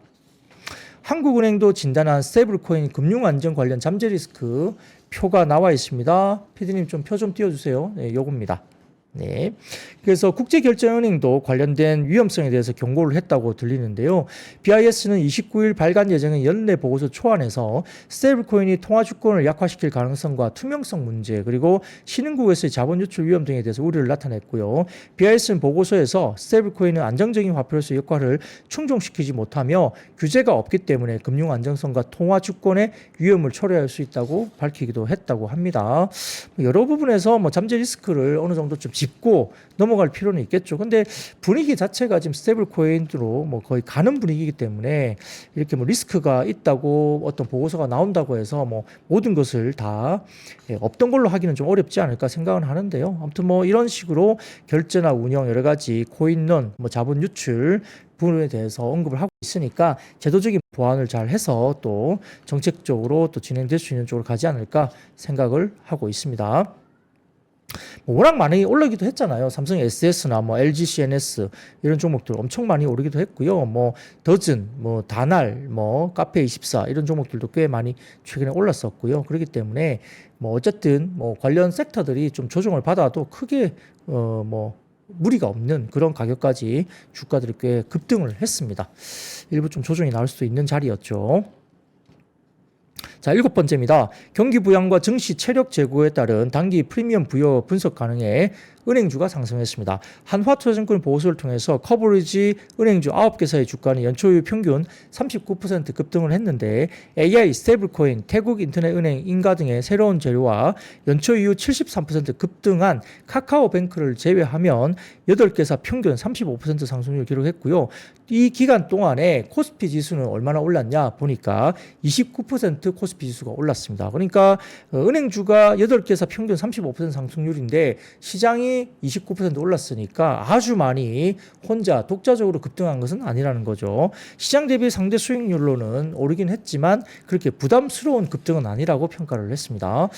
한국은행도 진단한 스테이블 코인 금융 안전 관련 잠재 리스크 표가 나와 있습니다. PD님 좀 표 좀 띄워주세요. 네, 요겁니다. 네. 그래서 국제결제은행도 관련된 위험성에 대해서 경고를 했다고 들리는데요. BIS는 29일 발간 예정인 연내 보고서 초안에서 스테이블 코인이 통화 주권을 약화시킬 가능성과 투명성 문제, 그리고 신흥국에서의 자본 유출 위험 등에 대해서 우려를 나타냈고요. BIS는 보고서에서 스테이블 코인은 안정적인 화폐로서의 역할을 충족시키지 못하며 규제가 없기 때문에 금융 안정성과 통화 주권의 위험을 초래할 수 있다고 밝히기도 했다고 합니다. 여러 부분에서 뭐 잠재 리스크를 어느 정도 좀 짚고 넘어갈 필요는 있겠죠. 근데 분위기 자체가 지금 스테이블 코인으로 뭐 거의 가는 분위기이기 때문에 이렇게 뭐 리스크가 있다고 어떤 보고서가 나온다고 해서 뭐 모든 것을 다 없던 걸로 하기는 좀 어렵지 않을까 생각은 하는데요. 아무튼 뭐 이런 식으로 결제나 운영 여러 가지 코인론, 뭐 자본 유출 부분에 대해서 언급을 하고 있으니까 제도적인 보완을 잘 해서 또 정책적으로 또 진행될 수 있는 쪽으로 가지 않을까 생각을 하고 있습니다. 워낙 많이 올라기도 했잖아요. 삼성 SS나 뭐 LG CNS 이런 종목들 엄청 많이 오르기도 했고요. 뭐 더즌, 뭐 다날, 뭐 카페24 이런 종목들도 꽤 많이 최근에 올랐었고요. 그렇기 때문에 뭐 어쨌든 뭐 관련 섹터들이 좀 조정을 받아도 크게 뭐 무리가 없는 그런 가격까지 주가들이 꽤 급등을 했습니다. 일부 좀 조정이 나올 수도 있는 자리였죠. 자, 일곱 번째입니다. 경기 부양과 증시 체력 제고에 따른 단기 프리미엄 부여 분석 가능해 은행주가 상승했습니다. 한화투자증권 보고서를 통해서 커버리지 은행주 9개사의 주가는 연초 이후 평균 39% 급등을 했는데 AI, 스테이블코인, 태국 인터넷은행, 인가 등의 새로운 재료와 연초 이후 73% 급등한 카카오뱅크를 제외하면 8개사 평균 35% 상승률을 기록했고요. 이 기간 동안에 코스피 지수는 얼마나 올랐냐 보니까 29% 코스피 지수가 올랐습니다. 그러니까 은행주가 8개사 평균 35% 상승률인데 시장이 29% 올랐으니까 아주 많이 혼자 독자적으로 급등한 것은 아니라는 거죠. 시장 대비 상대 수익률로는 오르긴 했지만 그렇게 부담스러운 급등은 아니라고 평가를 했습니다.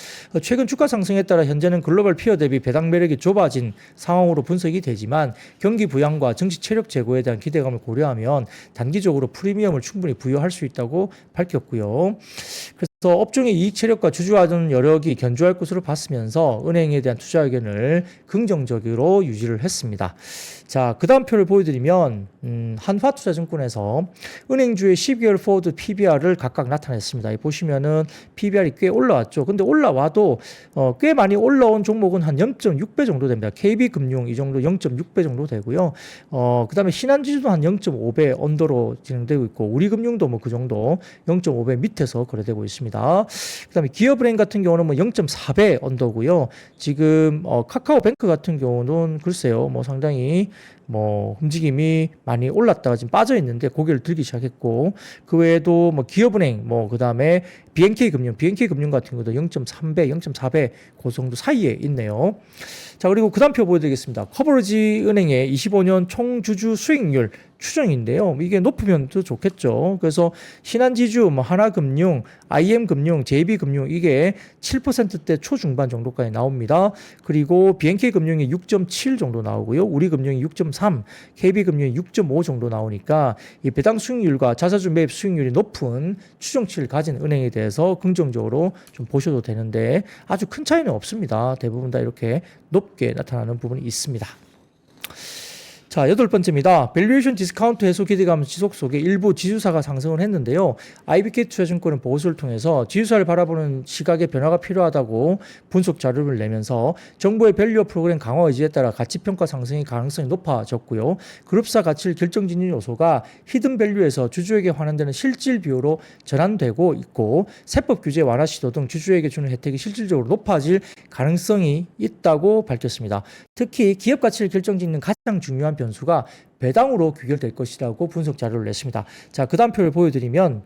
최근 주가 상승에 따라 현재는 글로벌 피어 대비 배당 매력이 좁아진 상황으로 분석이 되지만 경기 부양과 증시 체력 제고에 대한 기대감을 고려하면 단기적으로 프리미엄을 충분히 부여할 수 있다고 밝혔고요. 그래서 업종의 이익 체력과 주주하는 여력이 견조할 것으로 봤으면서 은행에 대한 투자 의견을 긍정적으로 유지를 했습니다. 자, 그 다음 표를 보여드리면 한화투자증권에서 은행주의 12개월 포워드 PBR을 각각 나타냈습니다. 보시면은 PBR이 꽤 올라왔죠. 근데 올라와도 꽤 많이 올라온 종목은 한 0.6배 정도 됩니다. KB금융 이 정도 0.6배 정도 되고요. 그 다음에 신한지주도 한 0.5배 언더로 진행되고 있고 우리금융도 뭐 그 정도 0.5배 밑에서 거래되고 있습니다. 그 다음에 기업은행 같은 경우는 뭐 0.4배 언더고요. 지금 카카오뱅크 같은 경우는 글쎄요, 뭐 상당히 뭐 움직임이 많이 올랐다가 지금 빠져 있는데 고개를 들기 시작했고 그 외에도 뭐 기업은행 뭐 그다음에 BNK금융 같은 것도 0.3배, 0.4배 그 정도 사이에 있네요. 자, 그리고 그다음 표 보여드리겠습니다. 커버리지 은행의 25년 총주주 수익률 추정인데요. 이게 높으면 더 좋겠죠. 그래서 신한지주, 뭐 하나금융, IM금융, JB금융 이게 7%대 초중반 정도까지 나옵니다. 그리고 BNK금융이 6.7 정도 나오고요. 우리금융이 6.3, KB금융이 6.5 정도 나오니까 이 배당 수익률과 자사주 매입 수익률이 높은 추정치를 가진 은행에 대해서 긍정적으로 좀 보셔도 되는데 아주 큰 차이는 없습니다. 대부분 다 이렇게 높게 나타나는 부분이 있습니다. 자, 여덟 번째입니다. 밸류에이션 디스카운트 해소 기대감 지속 속에 일부 지주사가 상승을 했는데요. IBK 투자증권은 보고서를 통해서 지주사를 바라보는 시각의 변화가 필요하다고 분석 자료를 내면서 정부의 밸류업 프로그램 강화 의지에 따라 가치평가 상승의 가능성이 높아졌고요. 그룹사 가치를 결정짓는 요소가 히든 밸류에서 주주에게 환원되는 실질 비율로 전환되고 있고 세법 규제 완화 시도 등 주주에게 주는 혜택이 실질적으로 높아질 가능성이 있다고 밝혔습니다. 특히 기업 가치를 결정짓는 가장 중요한 변수가 배당으로 귀결될 것이라고 분석 자료를 냈습니다. 자, 그 다음 표를 보여드리면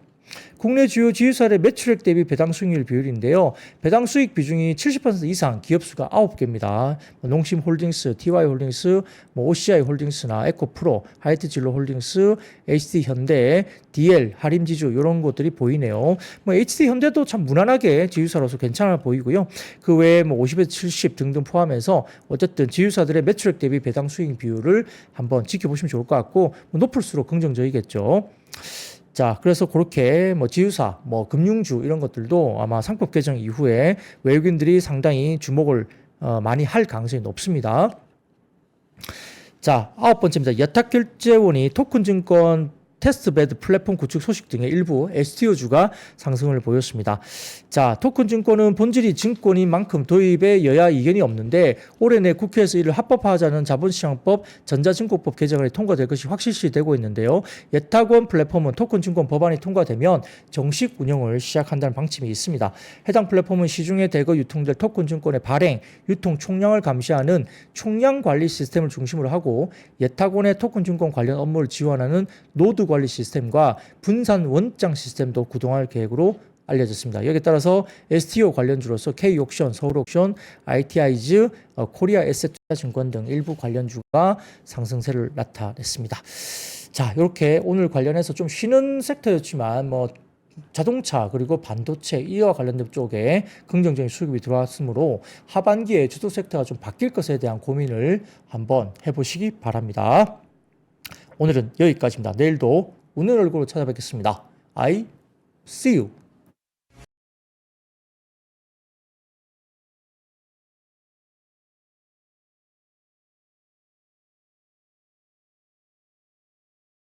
국내 주요 지주사의 매출액 대비 배당 수익률 비율인데요. 배당 수익 비중이 70% 이상 기업수가 9개입니다. 농심홀딩스, TY홀딩스, OCI 홀딩스나 에코프로, 하이트진로홀딩스, HD현대, DL, 하림지주 이런 것들이 보이네요. HD현대도 참 무난하게 지주사로서 괜찮아 보이고요. 그 외에 50에서 70 등등 포함해서 어쨌든 지주사들의 매출액 대비 배당 수익 비율을 한번 지켜보시면 좋을 것 같고 높을수록 긍정적이겠죠. 자, 그래서 그렇게 지주사, 금융주 이런 것들도 아마 상법 개정 이후에 외국인들이 상당히 주목을 많이 할 가능성이 높습니다. 자, 아홉 번째입니다. 여탁결제원이 토큰증권 테스트베드 플랫폼 구축 소식 등의 일부 STO주가 상승을 보였습니다. 자, 토큰증권은 본질이 증권인 만큼 도입에 여야 이견이 없는데 올해 내 국회에서 이를 합법화하자는 자본시장법, 전자증권법 개정안이 통과될 것이 확실시되고 있는데요. 예탁원 플랫폼은 토큰증권 법안이 통과되면 정식 운영을 시작한다는 방침이 있습니다. 해당 플랫폼은 시중에 대거 유통될 토큰증권의 발행, 유통 총량을 감시하는 총량 관리 시스템을 중심으로 하고 예탁원의 토큰증권 관련 업무를 지원하는 노드 관리 시스템과 분산 원장 시스템도 구동할 계획으로 알려졌습니다. 여기에 따라서 STO 관련주로서 K옥션, 서울옥션, ITI즈, 코리아 에셋투자증권 등 일부 관련주가 상승세를 나타냈습니다. 자, 이렇게 오늘 관련해서 좀 쉬는 섹터였지만 자동차 그리고 반도체 이와 관련된 쪽에 긍정적인 수급이 들어왔으므로 하반기에 주도 섹터가 좀 바뀔 것에 대한 고민을 한번 해보시기 바랍니다. 오늘은 여기까지입니다. 내일도 웃는 얼굴로 찾아뵙겠습니다. I see you.